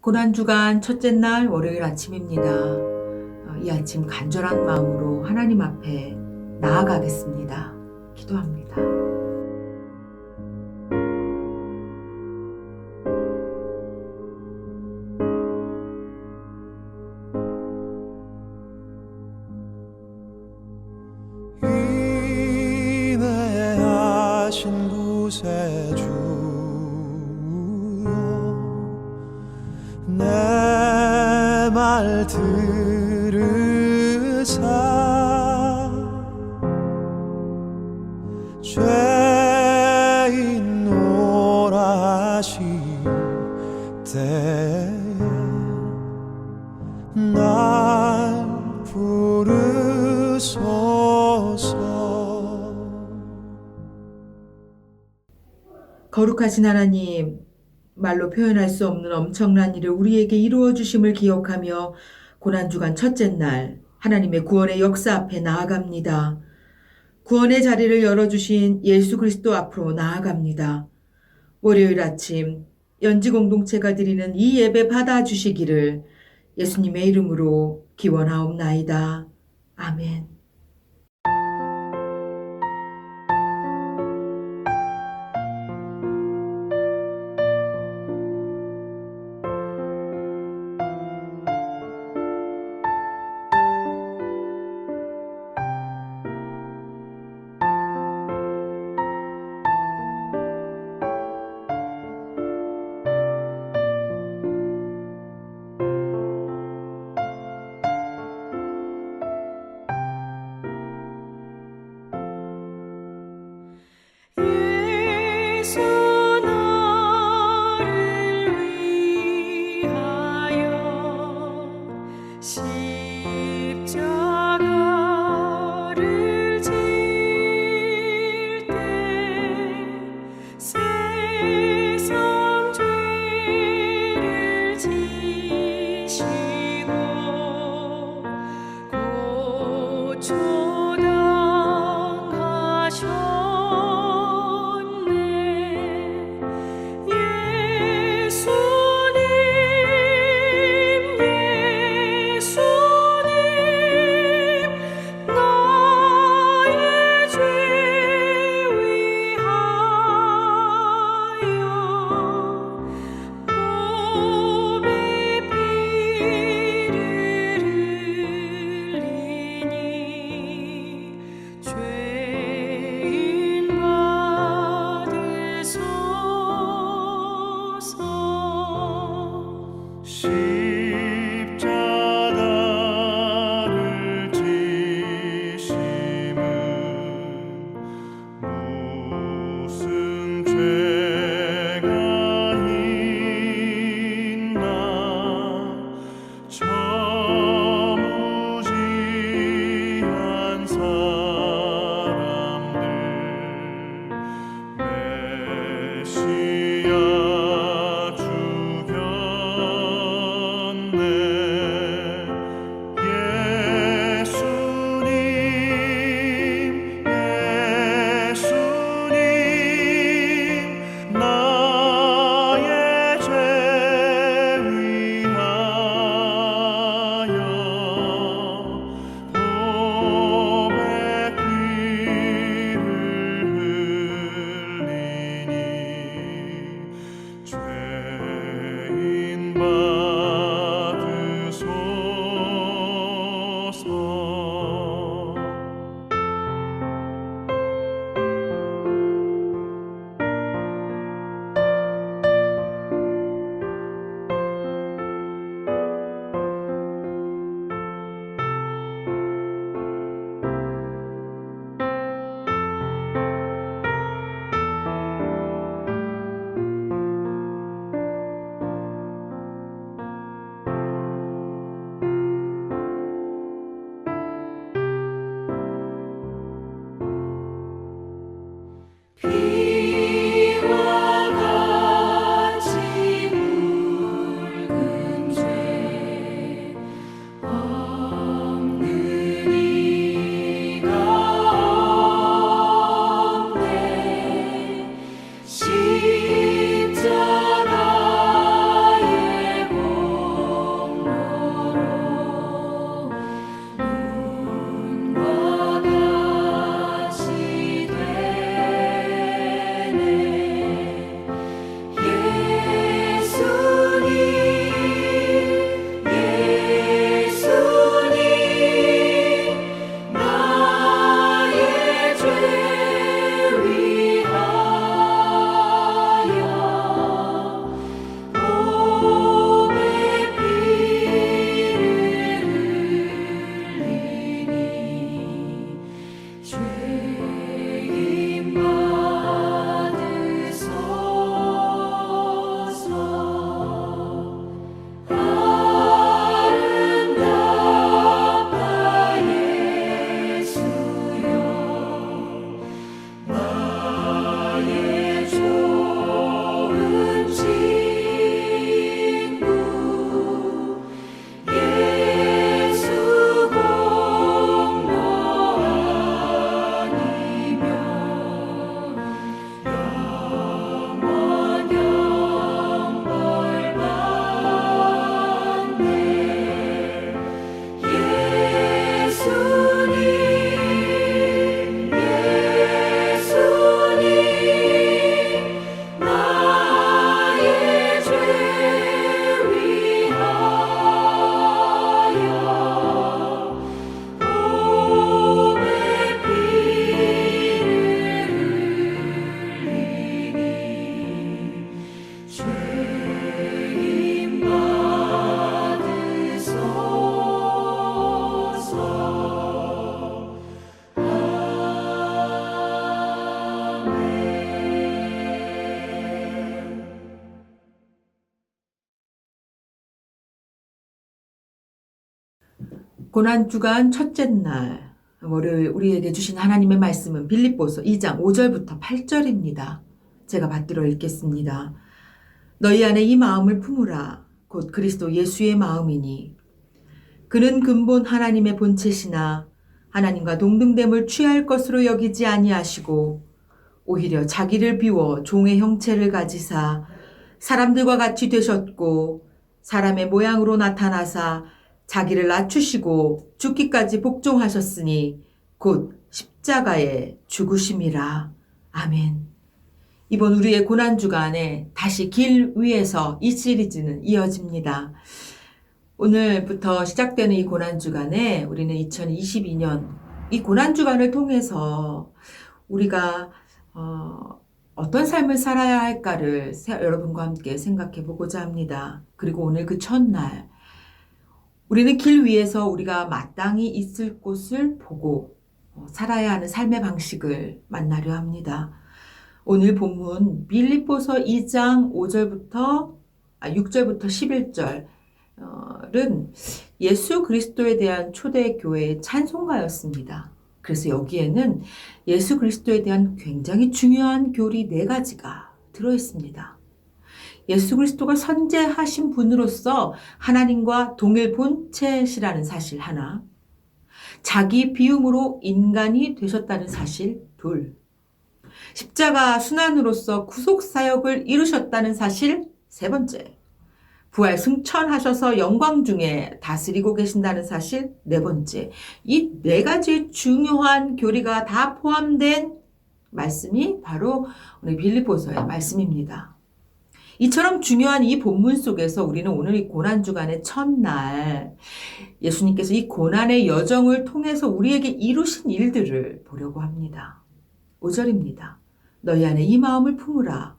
고난주간 첫째 날 월요일 아침입니다. 이 아침 간절한 마음으로 하나님 앞에 나아가겠습니다. 기도합니다. 인내하신 구세주여 내 말 들으사 죄인 오라 하실 때에 날 부르소서. 거룩하신 하나님, 말로 표현할 수 없는 엄청난 일을 우리에게 이루어 주심을 기억하며 고난주간 첫째 날 하나님의 구원의 역사 앞에 나아갑니다. 구원의 자리를 열어주신 예수 그리스도 앞으로 나아갑니다. 월요일 아침 연지 공동체가 드리는 이 예배 받아주시기를 예수님의 이름으로 기원하옵나이다. 아멘. 예수 나를 위하여 십자가를 질 때 세상 죄를 지시고 고초당하셨네. 예수님 나의 죄 위하여 몸에 피를 흘리니 죄인 받으소서. 십자가를 지심은 무슨 죄가 있나 저무지한 사람들 메시아 죽였네. 예수님 고난주간 첫째 날 월요일 우리에게 주신 하나님의 말씀은 빌립보서 2장 5절부터 8절입니다. 제가 받들어 읽겠습니다. 너희 안에 이 마음을 품으라. 곧 그리스도 예수의 마음이니 그는 근본 하나님의 본체시나 하나님과 동등됨을 취할 것으로 여기지 아니하시고 오히려 자기를 비워 종의 형체를 가지사 사람들과 같이 되셨고 사람의 모양으로 나타나사 자기를 낮추시고 죽기까지 복종하셨으니 곧 십자가에 죽으심이라. 아멘. 이번 우리의 고난주간에 다시 길 위에서 이 시리즈는 이어집니다. 오늘부터 시작되는 이 고난주간에 우리는 2022년 이 고난주간을 통해서 우리가 어떤 삶을 살아야 할까를 여러분과 함께 생각해 보고자 합니다. 그리고 오늘 그 첫날 우리는 길 위에서 우리가 마땅히 있을 곳을 보고 살아야 하는 삶의 방식을 만나려 합니다. 오늘 본문 빌립보서 2장 6절부터 11절은 예수 그리스도에 대한 초대교회의 찬송가였습니다. 그래서 여기에는 예수 그리스도에 대한 굉장히 중요한 교리 4가지가 들어있습니다. 예수 그리스도가 선재하신 분으로서 하나님과 동일 본체시라는 사실 하나, 자기 비움으로 인간이 되셨다는 사실 둘, 십자가 순환으로서 구속사역을 이루셨다는 사실 3번째, 부활 승천하셔서 영광 중에 다스리고 계신다는 사실 4번째, 이 4가지 중요한 교리가 다 포함된 말씀이 바로 오늘 빌립보서의 말씀입니다. 이처럼 중요한 이 본문 속에서 우리는 오늘 이 고난주간의 첫날 예수님께서 이 고난의 여정을 통해서 우리에게 이루신 일들을 보려고 합니다. 5절입니다. 너희 안에 이 마음을 품으라.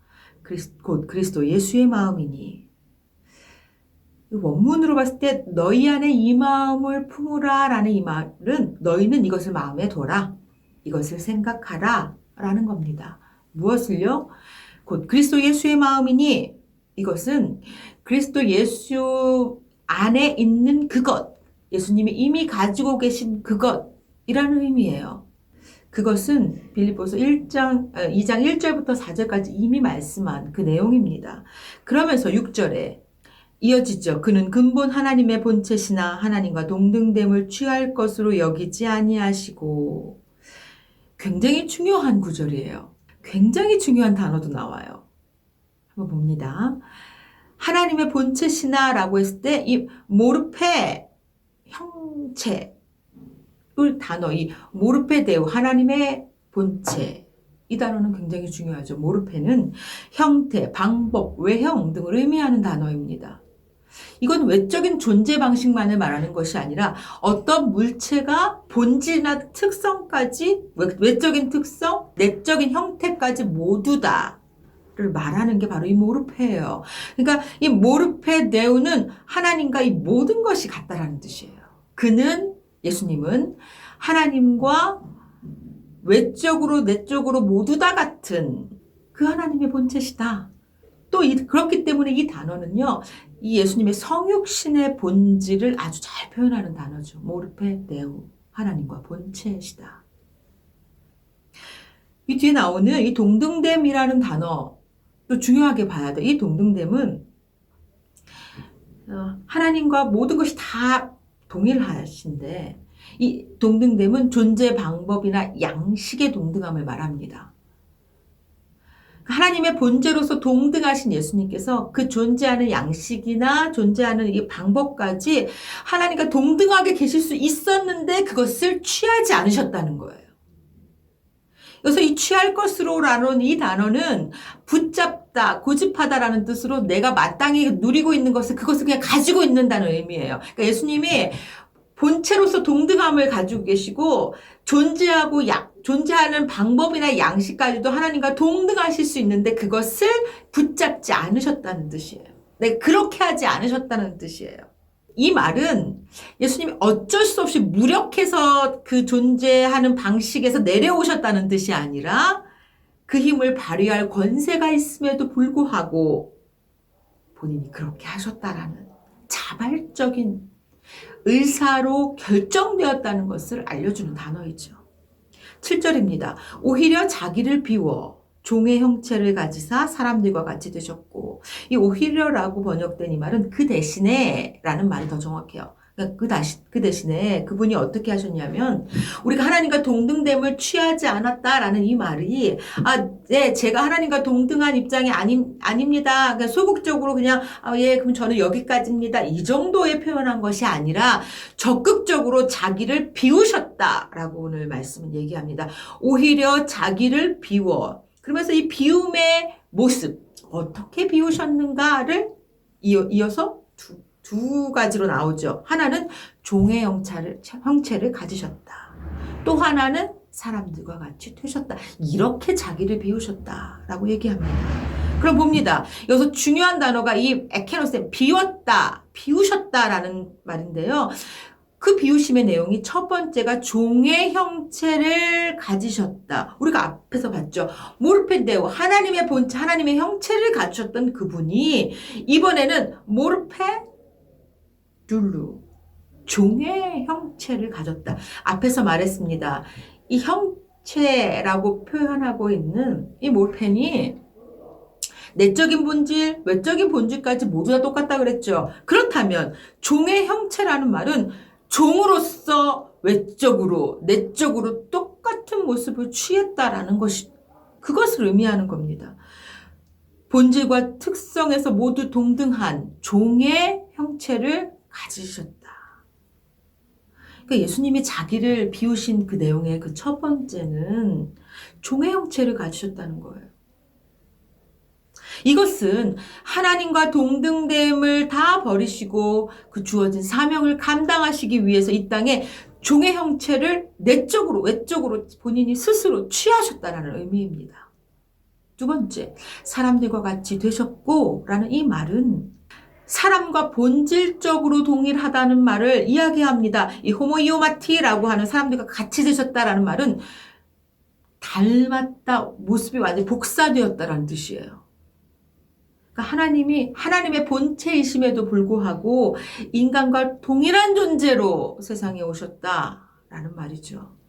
곧 그리스도 예수의 마음이니. 원문으로 봤을 때 너희 안에 이 마음을 품으라 라는 이 말은 너희는 이것을 마음에 둬라. 이것을 생각하라 라는 겁니다. 무엇을요? 곧 그리스도 예수의 마음이니 이것은 그리스도 예수 안에 있는 그것, 예수님이 이미 가지고 계신 그것이라는 의미예요. 그것은 빌립보서 2장 1절부터 4절까지 이미 말씀한 그 내용입니다. 그러면서 6절에 이어지죠. 그는 근본 하나님의 본체시나 하나님과 동등됨을 취할 것으로 여기지 아니하시고. 굉장히 중요한 구절이에요. 굉장히 중요한 단어도 나와요. 한번 봅니다. 하나님의 본체시나 라고 했을 때 이 모르페 형체 단어, 이 모르페 데우 하나님의 본체 이 단어는 굉장히 중요하죠. 모르페는 형태, 방법, 외형 등을 의미하는 단어입니다. 이건 외적인 존재 방식만을 말하는 것이 아니라 어떤 물체가 본질이나 특성까지 외적인 특성, 내적인 형태까지 모두 다를 말하는 게 바로 이 모르페예요. 그러니까 이 모르페 데우는 하나님과 이 모든 것이 같다라는 뜻이에요. 그는 예수님은 하나님과 외적으로 내적으로 모두 다 같은 그 하나님의 본체시다. 또 그렇기 때문에 이 단어는요, 이 예수님의 성육신의 본질을 아주 잘 표현하는 단어죠. 모르페 데우, 하나님과 본체시다. 이 뒤에 나오는 이 동등됨이라는 단어 또 중요하게 봐야 돼. 이 동등됨은 하나님과 모든 것이 다 동일하신데 이 동등됨은 존재 방법이나 양식의 동등함을 말합니다. 하나님의 본체로서 동등하신 예수님께서 그 존재하는 양식이나 존재하는 이 방법까지 하나님과 동등하게 계실 수 있었는데 그것을 취하지 않으셨다는 거예요. 그래서 이 취할 것으로라는 이 단어는 붙잡다, 고집하다라는 뜻으로 내가 마땅히 누리고 있는 것을 그것을 그냥 가지고 있는다는 의미예요. 그러니까 예수님이 본체로서 동등함을 가지고 계시고 존재하는 방법이나 양식까지도 하나님과 동등하실 수 있는데 그것을 붙잡지 않으셨다는 뜻이에요. 네, 그렇게 하지 않으셨다는 뜻이에요. 이 말은 예수님이 어쩔 수 없이 무력해서 그 존재하는 방식에서 내려오셨다는 뜻이 아니라 그 힘을 발휘할 권세가 있음에도 불구하고 본인이 그렇게 하셨다라는 자발적인 의사로 결정되었다는 것을 알려주는 단어이죠. 7절입니다. 오히려 자기를 비워 종의 형체를 가지사 사람들과 같이 되셨고, 이 오히려라고 번역된 이 말은 그 대신에 라는 말이 더 정확해요. 그러니까 그 대신에 그분이 어떻게 하셨냐면, 우리가 하나님과 동등됨을 취하지 않았다라는 이 말이, 네, 제가 하나님과 동등한 입장이 아닙니다. 그냥 소극적으로 그냥, 예, 그럼 저는 여기까지입니다. 이 정도에 표현한 것이 아니라 적극적으로 자기를 비우셨다라고 오늘 말씀은 얘기합니다. 오히려 자기를 비워. 그러면서 이 비움의 모습, 어떻게 비우셨는가를 이어서 두 가지로 나오죠. 하나는 종의 형체를 가지셨다. 또 하나는 사람들과 같이 되셨다. 이렇게 자기를 비우셨다라고 얘기합니다. 그럼 봅니다. 여기서 중요한 단어가 이 에케노스, 비웠다, 비우셨다라는 말인데요. 그 비우심의 내용이 첫 번째가 종의 형체를 가지셨다. 우리가 앞에서 봤죠. 모르펜데오, 하나님의 본체, 하나님의 형체를 가지셨던 그분이 이번에는 모르페둘루, 종의 형체를 가졌다. 앞에서 말했습니다. 이 형체라고 표현하고 있는 이 모르펜이 내적인 본질, 외적인 본질까지 모두 다 똑같다 그랬죠. 그렇다면 종의 형체라는 말은 종으로서 외적으로, 내적으로 똑같은 모습을 취했다라는 것이, 그것을 의미하는 겁니다. 본질과 특성에서 모두 동등한 종의 형체를 가지셨다. 그러니까 예수님이 자기를 비우신 그 내용의 그 첫 번째는 종의 형체를 가지셨다는 거예요. 이것은 하나님과 동등됨을 다 버리시고 그 주어진 사명을 감당하시기 위해서 이 땅에 종의 형체를 내적으로, 외적으로 본인이 스스로 취하셨다는 의미입니다. 두 번째, 사람들과 같이 되셨고 라는 이 말은 사람과 본질적으로 동일하다는 말을 이야기합니다. 이 호모이오마티라고 하는 사람들과 같이 되셨다라는 말은 닮았다, 모습이 완전히 복사되었다라는 뜻이에요. 하나님의 본체이심에도 불구하고 인간과 동일한 존재로 세상에 오셨다라는 말이죠.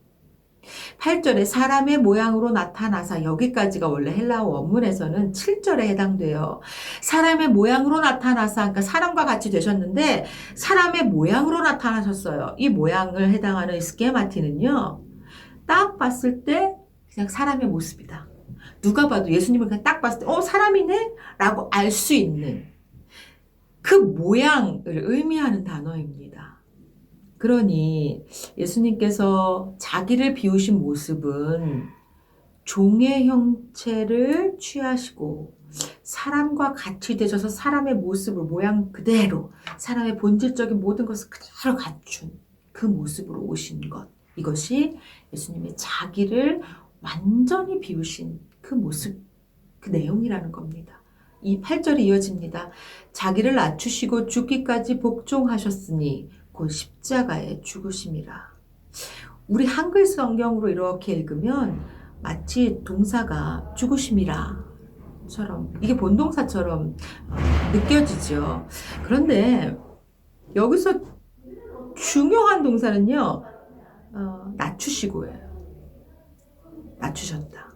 8절에 사람의 모양으로 나타나사, 여기까지가 원래 헬라어 원문에서는 7절에 해당돼요. 사람의 모양으로 나타나사, 그러니까 사람과 같이 되셨는데 사람의 모양으로 나타나셨어요. 이 모양을 해당하는 스케마티는요, 딱 봤을 때 그냥 사람의 모습이다. 누가 봐도 예수님을 그냥 딱 봤을 때 사람이네? 라고 알 수 있는 그 모양을 의미하는 단어입니다. 그러니 예수님께서 자기를 비우신 모습은 종의 형체를 취하시고 사람과 같이 되셔서 사람의 모습을 모양 그대로, 사람의 본질적인 모든 것을 그대로 갖춘 그 모습으로 오신 것, 이것이 예수님의 자기를 완전히 비우신 그 모습, 그 내용이라는 겁니다. 이 8절이 이어집니다. 자기를 낮추시고 죽기까지 복종하셨으니 곧 십자가에 죽으심이라. 우리 한글 성경으로 이렇게 읽으면 마치 동사가 죽으심이라 처럼, 이게 본동사처럼 느껴지죠. 그런데 여기서 중요한 동사는요, 낮추시고예요. 낮추셨다.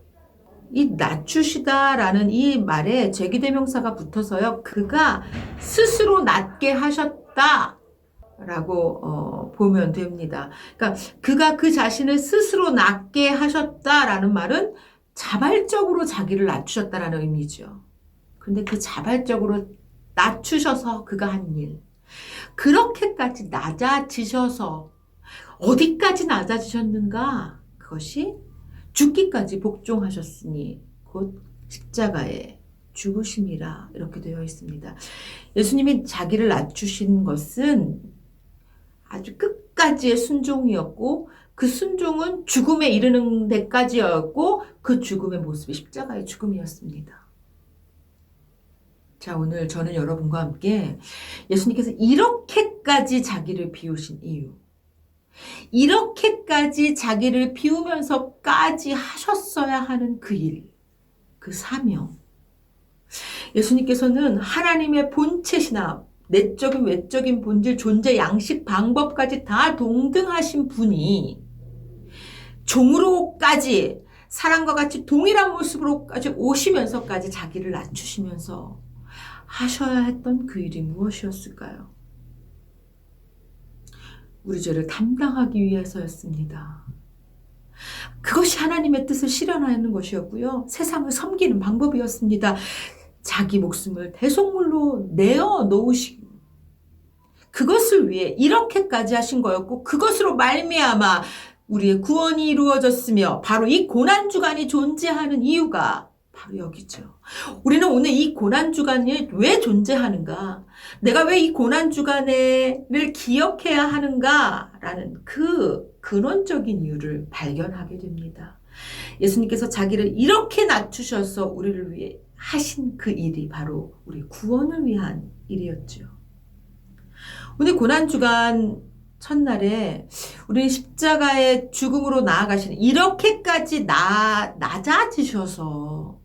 이 낮추시다라는 이 말에 제기대명사가 붙어서요, 그가 스스로 낮게 하셨다 라고 보면 됩니다. 그러니까 그가 그 자신을 스스로 낮게 하셨다라는 말은 자발적으로 자기를 낮추셨다라는 의미죠. 근데 그 자발적으로 낮추셔서 그가 한 일, 그렇게까지 낮아지셔서 어디까지 낮아지셨는가? 그것이 죽기까지 복종하셨으니 곧 십자가에 죽으심이라, 이렇게 되어 있습니다. 예수님이 자기를 낮추신 것은 아주 끝까지의 순종이었고, 그 순종은 죽음에 이르는 데까지였고, 그 죽음의 모습이 십자가의 죽음이었습니다. 자, 오늘 저는 여러분과 함께 예수님께서 이렇게까지 자기를 비우신 이유, 이렇게까지 자기를 비우면서까지 하셨어야 하는 그 일, 그 사명, 예수님께서는 하나님의 본체시나 내적인 외적인 본질, 존재, 양식, 방법까지 다 동등하신 분이 종으로까지 사람과 같이 동일한 모습으로까지 오시면서까지 자기를 낮추시면서 하셔야 했던 그 일이 무엇이었을까요? 우리 죄를 담당하기 위해서였습니다. 그것이 하나님의 뜻을 실현하는 것이었고요. 세상을 섬기는 방법이었습니다. 자기 목숨을 대속물로 내어 놓으시 그것을 위해 이렇게까지 하신 거였고, 그것으로 말미암아 우리의 구원이 이루어졌으며, 바로 이 고난주간이 존재하는 이유가 바로 여기죠. 우리는 오늘 이 고난주간이 왜 존재하는가, 내가 왜 이 고난주간을 기억해야 하는가라는 그 근원적인 이유를 발견하게 됩니다. 예수님께서 자기를 이렇게 낮추셔서 우리를 위해 하신 그 일이 바로 우리 구원을 위한 일이었죠. 오늘 고난주간 첫날에 우리 십자가의 죽음으로 나아가시는, 이렇게까지 낮아지셔서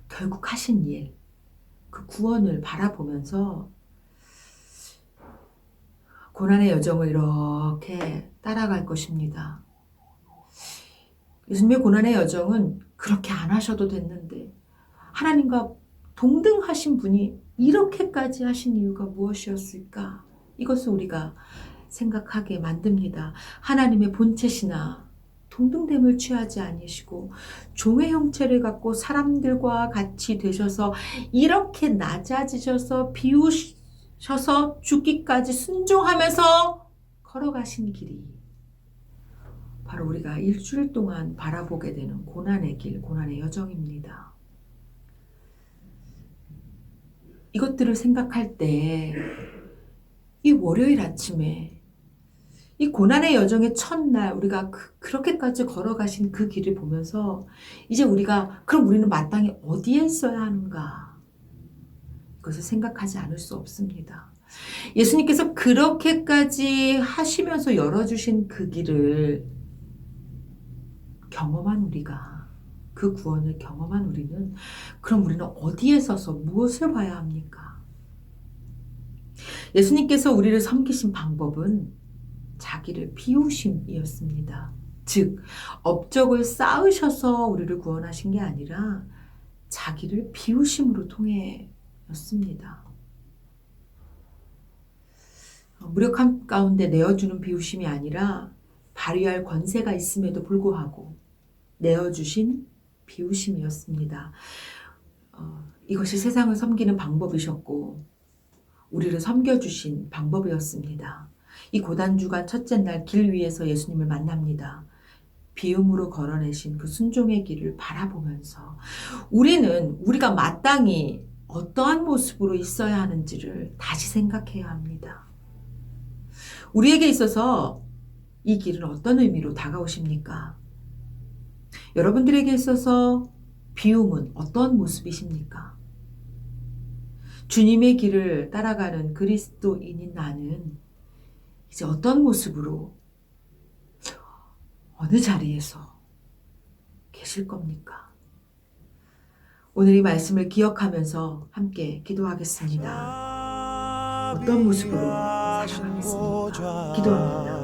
결국 하신 일, 그 구원을 바라보면서 고난의 여정을 이렇게 따라갈 것입니다. 예수님의 고난의 여정은 그렇게 안 하셔도 됐는데 하나님과 동등하신 분이 이렇게까지 하신 이유가 무엇이었을까? 이것을 우리가 생각하게 만듭니다. 하나님의 본체시나 동등됨을 취하지 아니시고 종의 형체를 갖고 사람들과 같이 되셔서 이렇게 낮아지셔서 비우셔서 죽기까지 순종하면서 걸어가신 길이 바로 우리가 일주일 동안 바라보게 되는 고난의 길, 고난의 여정입니다. 이것들을 생각할 때 이 월요일 아침에 이 고난의 여정의 첫날 우리가 그렇게까지 걸어가신 그 길을 보면서 이제 우리가 그럼 우리는 마땅히 어디에 있어야 하는가, 이것을 생각하지 않을 수 없습니다. 예수님께서 그렇게까지 하시면서 열어주신 그 길을 경험한 우리가, 그 구원을 경험한 우리는 그럼 우리는 어디에 서서 무엇을 봐야 합니까? 예수님께서 우리를 섬기신 방법은 자기를 비우심이었습니다. 즉, 업적을 쌓으셔서 우리를 구원하신 게 아니라 자기를 비우심으로 통해였습니다. 무력함 가운데 내어주는 비우심이 아니라 발휘할 권세가 있음에도 불구하고 내어주신 비우심이었습니다. 이것이 세상을 섬기는 방법이셨고 우리를 섬겨주신 방법이었습니다. 이 고난주간 첫째 날 길 위에서 예수님을 만납니다. 비움으로 걸어내신 그 순종의 길을 바라보면서 우리는 우리가 마땅히 어떠한 모습으로 있어야 하는지를 다시 생각해야 합니다. 우리에게 있어서 이 길은 어떤 의미로 다가오십니까? 여러분들에게 있어서 비움은 어떤 모습이십니까? 주님의 길을 따라가는 그리스도인인 나는 이제 어떤 모습으로 어느 자리에서 계실 겁니까? 오늘 이 말씀을 기억하면서 함께 기도하겠습니다. 어떤 모습으로 살아가겠습니까? 기도합니다.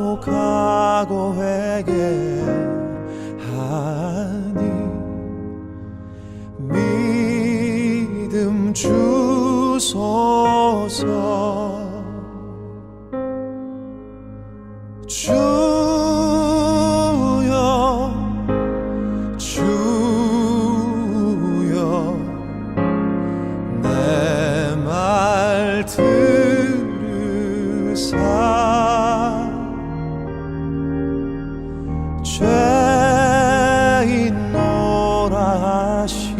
자복하고 회개하니 믿음 주소서. 주여 주여 내 말 들으사 죄인노라 하실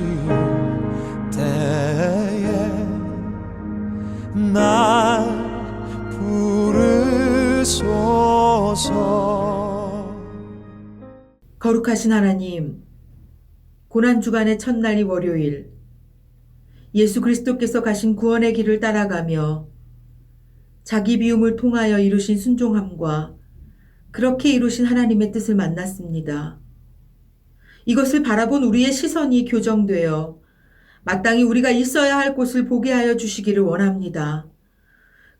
때에 날 부르소서. 거룩하신 하나님, 고난주간의 첫날이 월요일, 예수 그리스도께서 가신 구원의 길을 따라가며 자기 비움을 통하여 이루신 순종함과 그렇게 이루신 하나님의 뜻을 만났습니다. 이것을 바라본 우리의 시선이 교정되어 마땅히 우리가 있어야 할 곳을 보게 하여 주시기를 원합니다.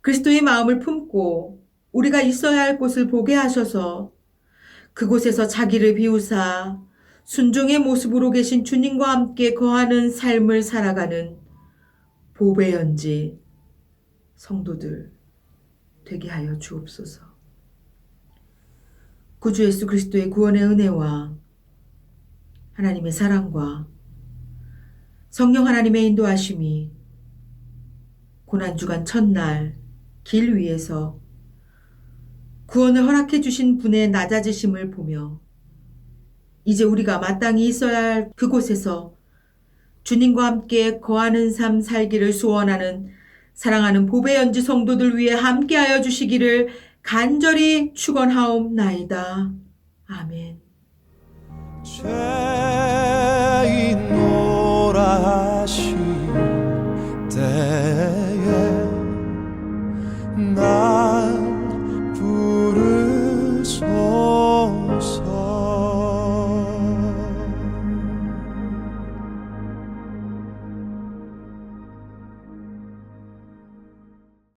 그리스도의 마음을 품고 우리가 있어야 할 곳을 보게 하셔서 그곳에서 자기를 비우사 순종의 모습으로 계신 주님과 함께 거하는 삶을 살아가는 보배 연지 성도들 되게 하여 주옵소서. 구주 예수 그리스도의 구원의 은혜와 하나님의 사랑과 성령 하나님의 인도하심이 고난주간 첫날 길 위에서 구원을 허락해 주신 분의 낮아지심을 보며 이제 우리가 마땅히 있어야 할 그곳에서 주님과 함께 거하는 삶 살기를 소원하는 사랑하는 보배연지 성도들 위해 함께하여 주시기를 간절히 축원하옵나이다. 아멘. 죄인노라 하시